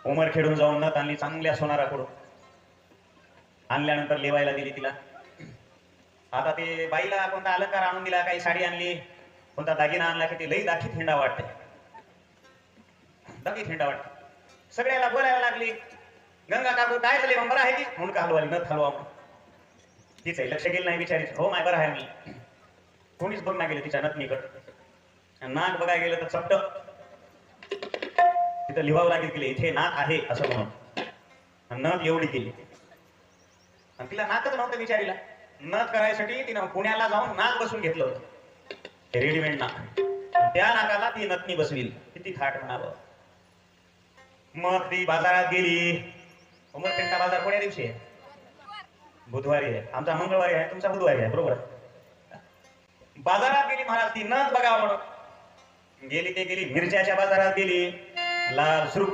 उमर खेळून जाऊन नथ आणली चांगल्या सोनाराकडून. आणल्यानंतर लेवायला दिली तिला. आता ते बाईला कोणता अलंकार आणून दिला, काही साडी आणली, कोणता दागिना आणला की ते लई दाखी थिंडा वाटते, दाखी थिंडा वाटते. सगळ्याला बोलायला लागली, गंगा काकू काय झाले बरं आहे की म्हणून का हलवाली नथ हलवा म्हणून. तिचं लक्ष गेलं नाही बिचारीच. हो माय बरं आहे मी. कोणीच बघ ना गेलं तिच्या नथनीकड. नाक बघायला गेलं तर चपट तिथं लिहावं लागेल केले इथे नाक आहे असं म्हणून. नथ एवढी केली आणि तिला नाकच नव्हतं बिचारीला. नथ करायसाठी तिनं पुण्याला जाऊन नाक बसून घेतलं होतं, रेडीमेड नाक. त्या नाकाला ती नथनी बसविल. किती थाट म्हणावं. मग ती बाजारात गेली. उमरखेडचा बाजार कोण्या दिवशी आहे? बुधवारी आहे. आमचा मंगळवारी आहे, तुमचा बुधवारी आहे, बरोबर. बाजारात गेली महाराज ती नथ बघावं म्हणून. गेली ते गेली मिरच्याच्या बाजारात गेली. लाल सुरू